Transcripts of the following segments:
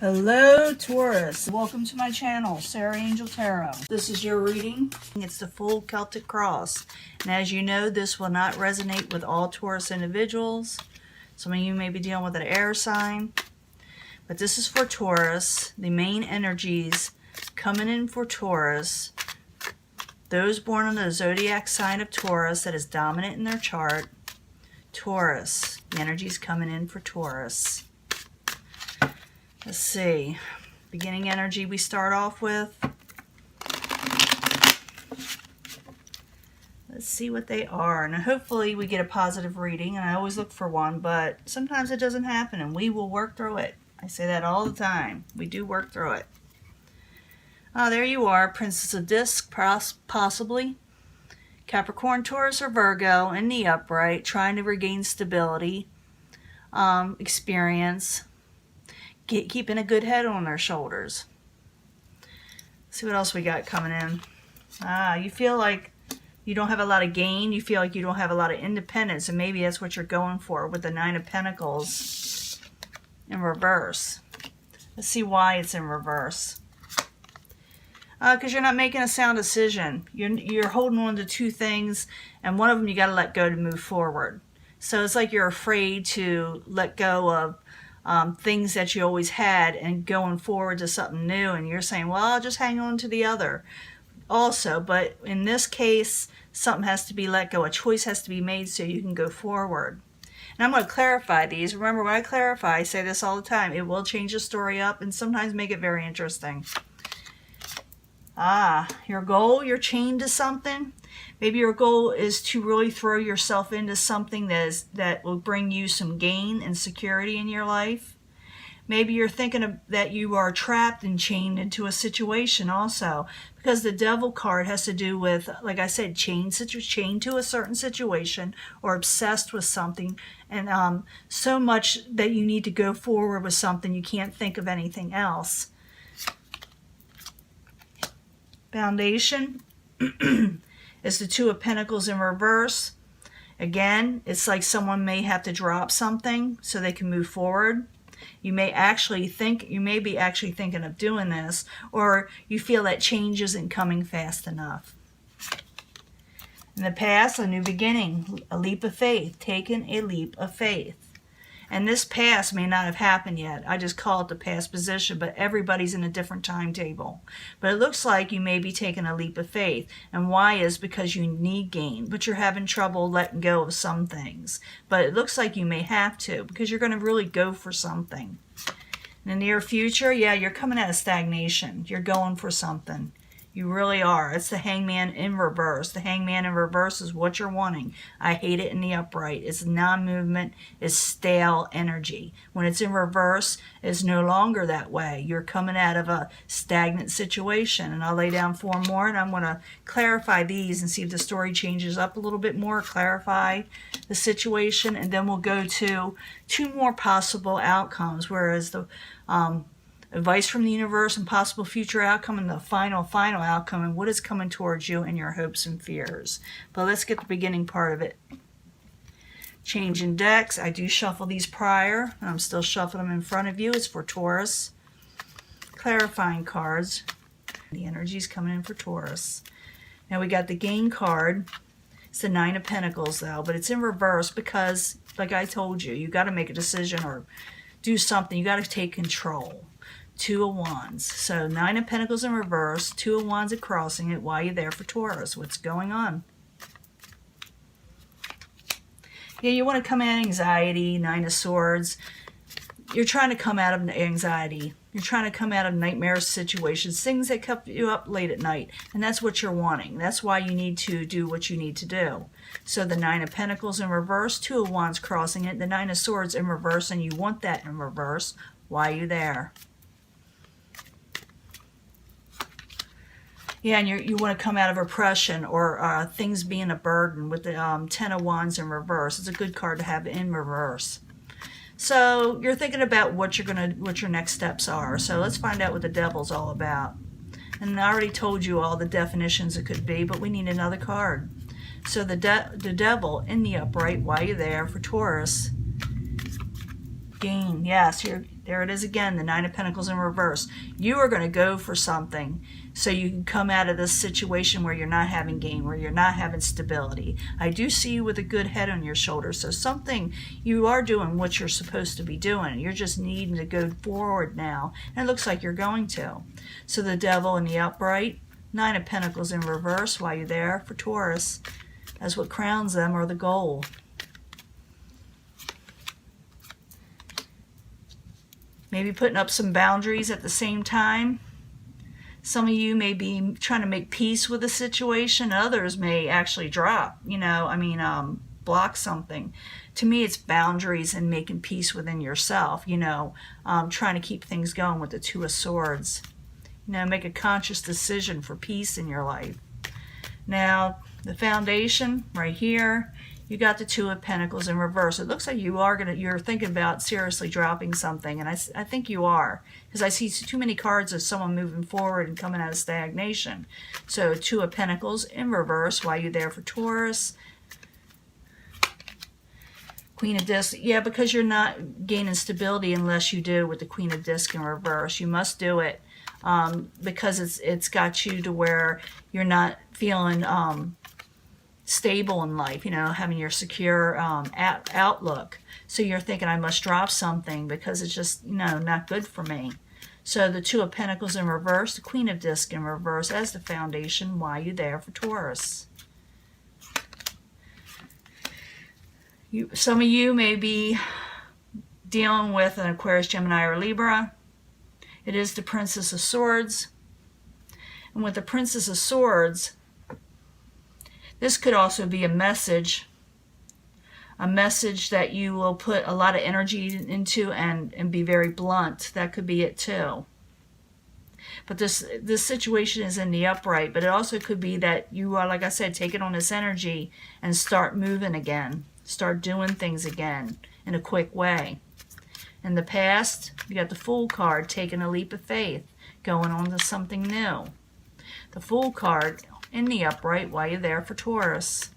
Hello Taurus, welcome to my channel, Sarah Angel Tarot. This is your reading. It's the full Celtic cross, and as you know, this will not resonate with all Taurus individuals. Some of you may be dealing with an air sign, but this is for Taurus. The main energies coming in for Taurus, those born on the zodiac sign of Taurus that is dominant in their chart. Taurus, the energies coming in for Taurus. Let's see, beginning energy we start off with. Let's see what they are, and hopefully we get a positive reading, and I always look for one, but sometimes it doesn't happen, and we will work through it. I say that all the time. We do work through it. Oh, there you are, Princess of Disc, possibly. Capricorn, Taurus, or Virgo in the upright, trying to regain stability, experience. Keeping a good head on their shoulders. Let's see what else we got coming in. You feel like you don't have a lot of gain. You feel like you don't have a lot of independence, and maybe that's what you're going for with the Nine of Pentacles in reverse. Let's see why it's in reverse. Because you're not making a sound decision. You're holding on to two things, and one of them you got to let go to move forward. So it's like you're afraid to let go of things that you always had and going forward to something new, and you're saying, well, I'll just hang on to the other also. But in this case, something has to be let go. A choice has to be made so you can go forward. And I'm going to clarify these. Remember, when I clarify, I say this all the time, it will change the story up and sometimes make it very interesting. Your goal, you're chained to something. Maybe your goal is to really throw yourself into something that will bring you some gain and security in your life. Maybe you're thinking that you are trapped and chained into a situation also, because the Devil card has to do with, like I said, chained to a certain situation or obsessed with something, and so much that you need to go forward with something you can't think of anything else. Foundation is the Two of Pentacles in reverse. Again, it's like someone may have to drop something so they can move forward. You may be actually thinking of doing this, or you feel that change isn't coming fast enough. In the past, a new beginning, a leap of faith, taking a leap of faith. And this past may not have happened yet. I just call it the past position, but everybody's in a different timetable. But it looks like you may be taking a leap of faith. And why is because you need gain, but you're having trouble letting go of some things. But it looks like you may have to, because you're going to really go for something. In the near future, yeah, you're coming out of stagnation. You're going for something. You really are. It's the Hangman in reverse. The Hangman in reverse is what you're wanting. I hate it in the upright. It's non-movement. It's stale energy. When it's in reverse, it's no longer that way. You're coming out of a stagnant situation. And I'll lay down four more, and I'm going to clarify these and see if the story changes up a little bit more, clarify the situation, and then we'll go to two more possible outcomes, whereas the advice from the universe and possible future outcome, and the final outcome, and what is coming towards you and your hopes and fears. But let's get the beginning part of it. Changing decks. I do shuffle these prior, and I'm still shuffling them in front of you. It's for Taurus. Clarifying cards. The energy's coming in for Taurus. Now we got the Gain card. It's the Nine of Pentacles though, but it's in reverse because, like I told you, you got to make a decision or do something. You got to take control. Two of Wands. So Nine of Pentacles in reverse, Two of Wands at crossing it. Why are you there for Taurus? What's going on? Yeah, you want to come out of anxiety, Nine of Swords. You're trying to come out of anxiety. You're trying to come out of nightmare situations, things that kept you up late at night. And that's what you're wanting. That's why you need to do what you need to do. So the Nine of Pentacles in reverse, Two of Wands crossing it, the Nine of Swords in reverse, and you want that in reverse. Why are you there? Yeah, and you want to come out of oppression or things being a burden with the Ten of Wands in reverse. It's a good card to have in reverse. So you're thinking about what your next steps are. So let's find out what the Devil's all about. And I already told you all the definitions it could be, but we need another card. So the Devil in the upright, why are you there for Taurus? Gain, yes, There it is again, the Nine of Pentacles in reverse. You are going to go for something so you can come out of this situation where you're not having gain, where you're not having stability. I do see you with a good head on your shoulders. So something, you are doing what you're supposed to be doing. You're just needing to go forward now. And it looks like you're going to. So the Devil in the upright, Nine of Pentacles in reverse while you're there for Taurus. That's what crowns them, or the goal. Maybe putting up some boundaries at the same time. Some of you may be trying to make peace with a situation. Others may actually drop, block something. To me, it's boundaries and making peace within yourself, trying to keep things going with the Two of Swords. Make a conscious decision for peace in your life. Now, the foundation right here, you got the Two of Pentacles in reverse. It looks like you're thinking about seriously dropping something, and I think you are, because I see too many cards of someone moving forward and coming out of stagnation. So Two of Pentacles in reverse while you're there for Taurus. Queen of Discs, yeah, because you're not gaining stability unless you do with the Queen of Discs in reverse. You must do it because it's got you to where you're not feeling stable in life, having your secure outlook. So you're thinking, I must drop something because it's just, not good for me. So the Two of Pentacles in reverse, the Queen of Discs in reverse as the foundation while you're there for Taurus. Some of you may be dealing with an Aquarius, Gemini, or Libra. It is the Princess of Swords. And with the Princess of Swords, this could also be a message that you will put a lot of energy into and be very blunt. That could be it too. But this situation is in the upright, but it also could be that you are, like I said, taking on this energy and start moving again. Start doing things again in a quick way. In the past, you got the Fool card, taking a leap of faith, going on to something new. The Fool card in the upright while you're there for Taurus.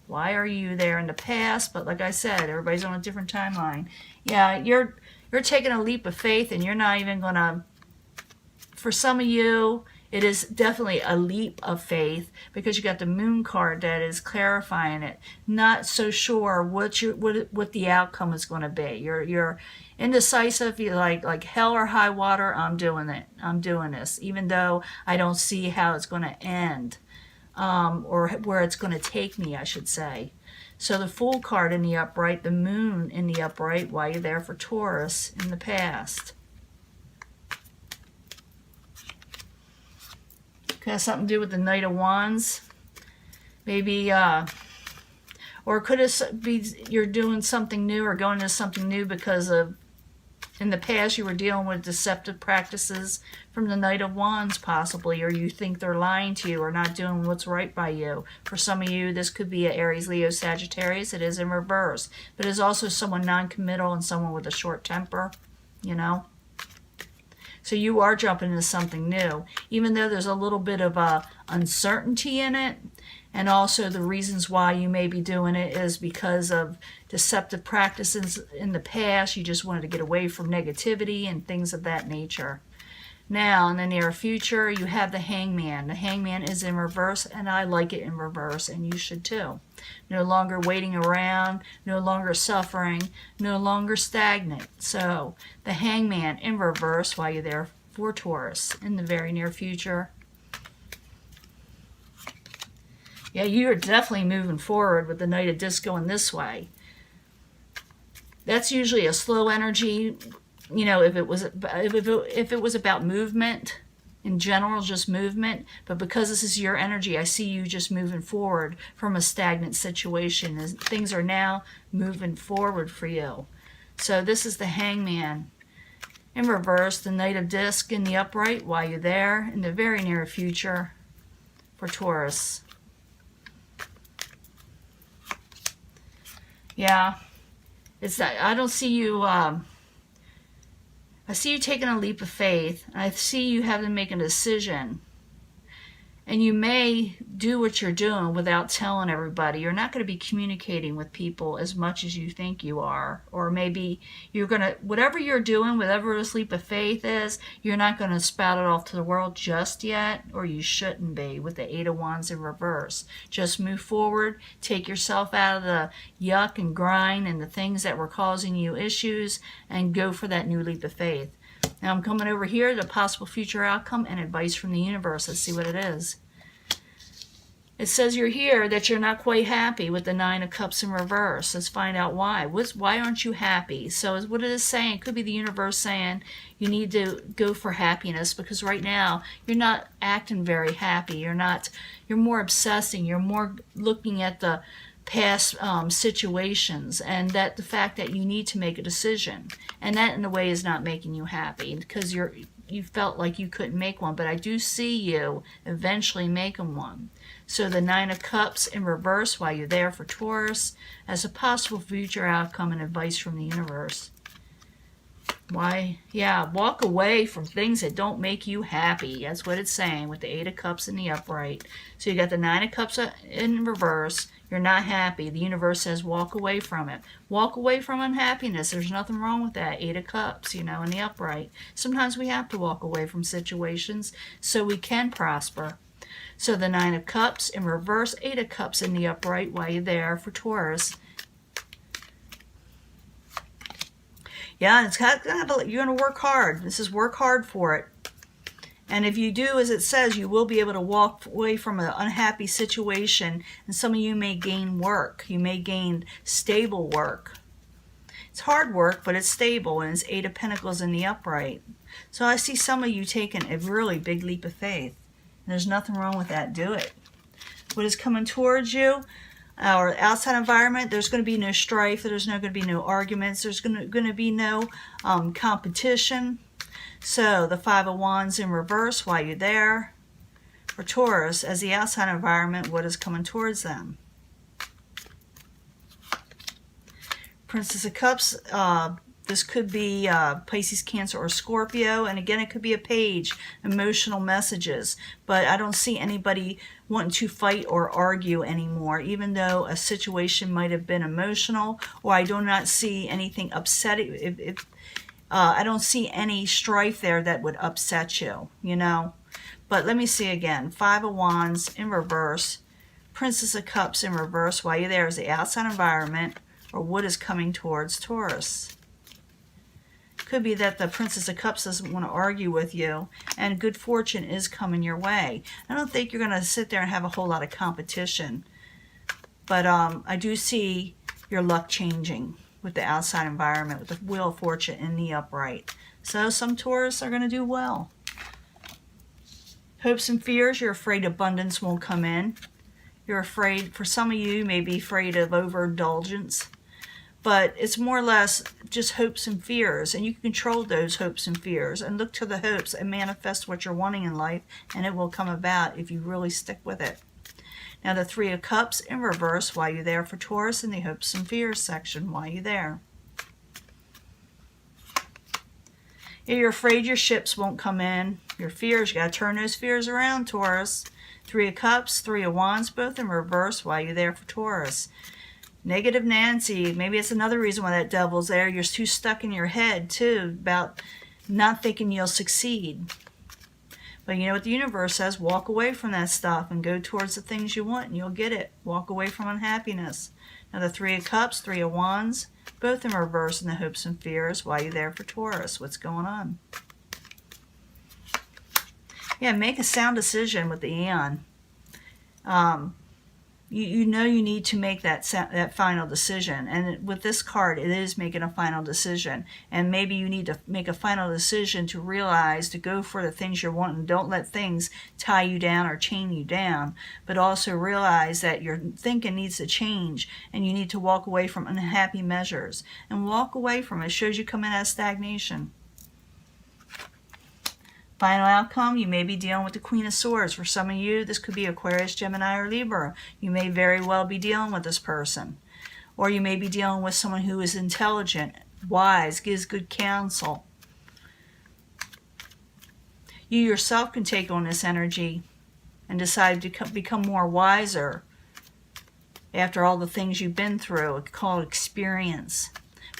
Why are you there in the past? But like I said, everybody's on a different timeline. Yeah, you're taking a leap of faith, and you're not even going to, for some of you, it is definitely a leap of faith because you got the Moon card that is clarifying it. Not so sure what the outcome is going to be. You're indecisive. You're like hell or high water. I'm doing it. I'm doing this, even though I don't see how it's going to end, or where it's going to take me, I should say. So the Fool card in the upright, the Moon in the upright while you're there for Taurus in the past. Could have something to do with the Knight of Wands. Maybe, or could it be you're doing something new or going into something new because of, in the past you were dealing with deceptive practices from the Knight of Wands possibly, or you think they're lying to you or not doing what's right by you. For some of you, this could be an Aries, Leo, Sagittarius. It is in reverse. But it's also someone non-committal and someone with a short temper, So you are jumping into something new, even though there's a little bit of uncertainty in it. And also the reasons why you may be doing it is because of deceptive practices in the past. You just wanted to get away from negativity and things of that nature. Now, in the near future, you have the Hangman. The Hangman is in reverse, and I like it in reverse, and you should too. No longer waiting around, no longer suffering, no longer stagnant. So, the Hangman in reverse while you're there for Taurus in the very near future. Yeah, you're definitely moving forward with the Knight of Discs going this way. That's usually a slow energy. If it was about movement in general, just movement, but because this is your energy, I see you just moving forward from a stagnant situation. Things are now moving forward for you. So this is the Hangman in reverse, the Knight of Discs in the upright while you're there in the very near future for Taurus. Yeah, it's that I don't see you. I see you taking a leap of faith. I see you having to make a decision. And you may do what you're doing without telling everybody. You're not going to be communicating with people as much as you think you are. Or maybe you're going to, whatever you're doing, whatever this leap of faith is, you're not going to spout it off to the world just yet, or you shouldn't be with the Eight of Wands in reverse. Just move forward, take yourself out of the yuck and grind and the things that were causing you issues, and go for that new leap of faith. Now I'm coming over here to possible future outcome and advice from the universe. Let's see what it is. It says you're here that you're not quite happy with the Nine of Cups in reverse. Let's find out why. Why aren't you happy? So what it is saying, it could be the universe saying you need to go for happiness, because right now you're not acting very happy. You're more obsessing. You're more looking at the past situations, and that the fact that you need to make a decision, and that in a way is not making you happy, because you felt like you couldn't make one, but I do see you eventually making one. So the Nine of Cups in reverse while you're there for Taurus as a possible future outcome and advice from the universe. Why? Yeah, walk away from things that don't make you happy. That's what it's saying with the Eight of Cups in the upright. So you got the Nine of Cups in reverse. You're not happy. The universe says walk away from it. Walk away from unhappiness. There's nothing wrong with that. Eight of Cups, in the upright. Sometimes we have to walk away from situations so we can prosper. So the Nine of Cups in reverse, Eight of Cups in the upright while you're there for Taurus. Yeah, you're going to work hard. This is work hard for it. And if you do as it says, you will be able to walk away from an unhappy situation. And some of you may gain work. You may gain stable work. It's hard work, but it's stable. And it's Eight of Pentacles in the upright. So I see some of you taking a really big leap of faith. And there's nothing wrong with that. Do it. What is coming towards you? Our outside environment, there's going to be no strife. There's not going to be no arguments. There's going to be no competition. So the Five of Wands in reverse while you're there for Taurus as the outside environment, what is coming towards them? Princess of Cups, this could be Pisces, Cancer, or Scorpio. And again, it could be a page, emotional messages. But I don't see anybody wanting to fight or argue anymore, even though a situation might have been emotional, or I do not see anything upsetting. I don't see any strife there that would upset you, But let me see again. Five of Wands in reverse, Princess of Cups in reverse while you're there is the outside environment, or what is coming towards Taurus. Could be that the Princess of Cups doesn't want to argue with you, and good fortune is coming your way. I don't think you're going to sit there and have a whole lot of competition, but I do see your luck changing with the outside environment, with the Wheel of Fortune in the upright. So some Taurus are going to do well. Hopes and fears, you're afraid abundance won't come in. You're afraid, for some of you, you may be afraid of overindulgence. But it's more or less just hopes and fears, and you can control those hopes and fears and look to the hopes and manifest what you're wanting in life, and it will come about if you really stick with it. Now the Three of Cups in reverse while you're there for Taurus in the hopes and fears section while you're there. You're afraid your ships won't come in. Your fears, you got to turn those fears around, Taurus. Three of Cups, Three of Wands, both in reverse while you're there for Taurus. Negative Nancy, maybe it's another reason why that devil's there. You're too stuck in your head, too, about not thinking you'll succeed. But you know what the universe says? Walk away from that stuff and go towards the things you want, and you'll get it. Walk away from unhappiness. Now the Three of Cups, Three of Wands, both in reverse in the hopes and fears while you're there for Taurus. What's going on? Yeah, make a sound decision with the Aeon. You know you need to make that final decision. And with this card, it is making a final decision. And maybe you need to make a final decision to realize to go for the things you're wanting. Don't let things tie you down or chain you down. But also realize that your thinking needs to change. And you need to walk away from unhappy measures. And walk away from it. It shows you come in out of stagnation. Final outcome, you may be dealing with the Queen of Swords. For some of you, this could be Aquarius, Gemini, or Libra. You may very well be dealing with this person. Or you may be dealing with someone who is intelligent, wise, gives good counsel. You yourself can take on this energy and decide to become more wiser after all the things you've been through. It's called experience.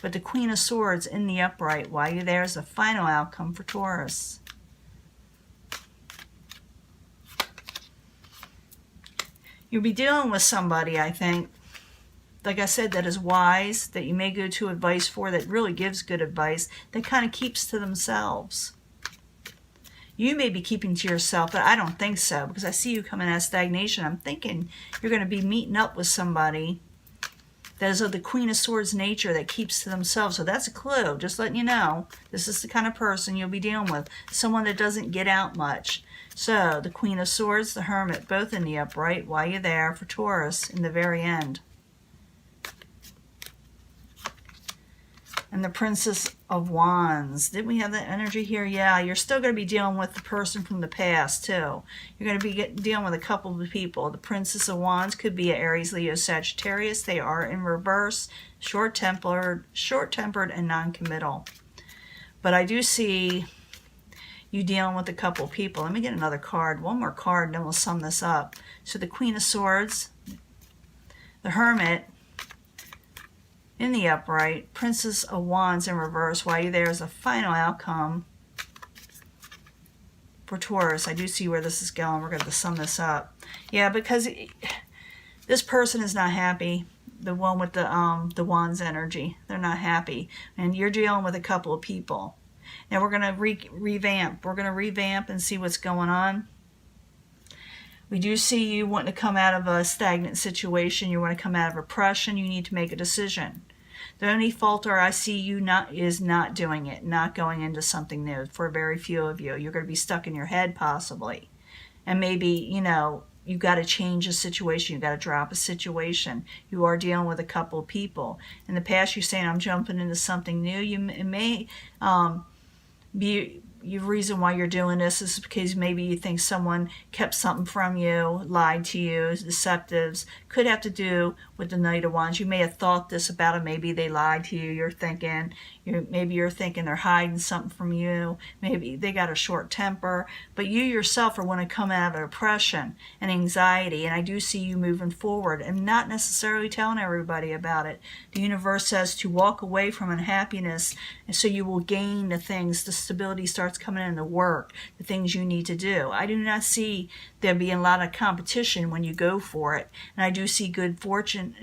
But the Queen of Swords in the upright, while you're there, is the final outcome for Taurus. You'll be dealing with somebody, I think, like I said, that is wise, that you may go to advice for, that really gives good advice, that kind of keeps to themselves. You may be keeping to yourself, but I don't think so, because I see you coming out of stagnation. I'm thinking you're going to be meeting up with somebody that is of the Queen of Swords nature, that keeps to themselves. So that's a clue, just letting you know. This is the kind of person you'll be dealing with, someone that doesn't get out much. So the Queen of Swords, the Hermit, both in the upright, while you're there for Taurus in the very end. And the Princess of Wands. Didn't we have that energy here? Yeah, you're still going to be dealing with the person from the past, too. You're going to be dealing with a couple of people. The Princess of Wands could be an Aries, Leo, Sagittarius. They are in reverse, short-tempered, and non-committal. But I do see you dealing with a couple of people. Let me get another card. One more card, and then we'll sum this up. So the Queen of Swords, the Hermit, in the upright, Princess of Wands in reverse, while you're there is a final outcome for Taurus. I do see where this is going. We're going to sum this up. Yeah, because this person is not happy. The one with the Wands energy. They're not happy. And you're dealing with a couple of people. Now we're going to revamp. We're going to revamp and see what's going on. We do see you wanting to come out of a stagnant situation. You want to come out of oppression. You need to make a decision. The only falter I see you is not doing it, not going into something new. For very few of you, you're going to be stuck in your head possibly. And maybe, you got to change a situation. You got to drop a situation. You are dealing with a couple of people. In the past, you're saying, I'm jumping into something new. It may be the reason why you're doing this is because maybe you think someone kept something from you, lied to you, deceptives. Could have to do with the Knight of Wands. You may have thought this about them. Maybe they lied to you. Maybe you're thinking they're hiding something from you. Maybe they got a short temper. But you yourself are want to come out of oppression and anxiety. And I do see you moving forward and not necessarily telling everybody about it. The universe says to walk away from unhappiness, and so you will gain the things. The stability starts coming in, the work, the things you need to do. I do not see there being a lot of competition when you go for it. And I do see good fortune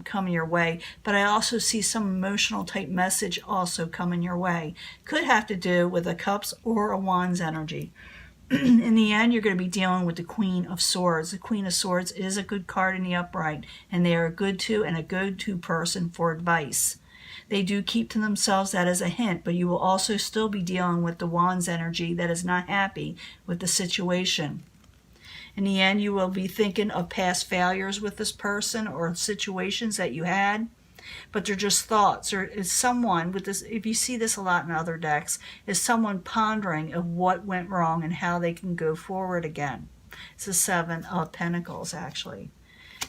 coming your way, but I also see some emotional type message also coming your way. Could have to do with a Cups or a Wands energy. In the end, you're going to be dealing with the Queen of Swords. The Queen of Swords is a good card in the upright, and they are a go-to and a go-to person for advice. They do keep to themselves, that is a hint, but you will also still be dealing with the Wands energy that is not happy with the situation. In the end, you will be thinking of past failures with this person or situations that you had, but they're just thoughts. Or is someone with this, if you see this a lot in other decks, is someone pondering of what went wrong and how they can go forward again. It's the Seven of Pentacles, actually.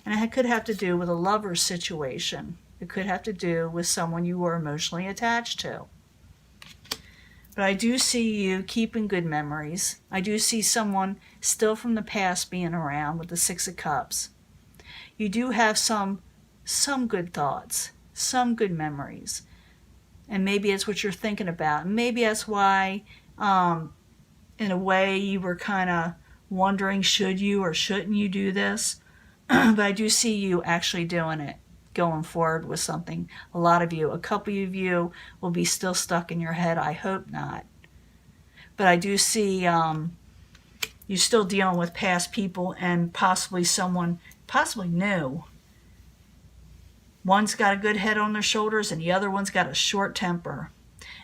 And it could have to do with a lover's situation. It could have to do with someone you were emotionally attached to. But I do see you keeping good memories. I do see someone still from the past being around with the Six of Cups. You do have some good thoughts, some good memories. And maybe it's what you're thinking about. And maybe that's why, in a way, you were kind of wondering, should you or shouldn't you do this? But I do see you actually doing it, going forward with something. A lot of you, a couple of you will be still stuck in your head. I hope not. But I do see you still dealing with past people and possibly someone, possibly new. One's got a good head on their shoulders and the other one's got a short temper.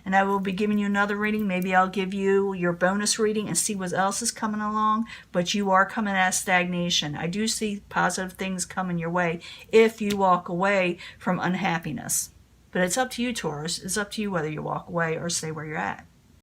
And I will be giving you another reading. Maybe I'll give you your bonus reading and see what else is coming along. But you are coming out of stagnation. I do see positive things coming your way if you walk away from unhappiness. But it's up to you, Taurus. It's up to you whether you walk away or stay where you're at.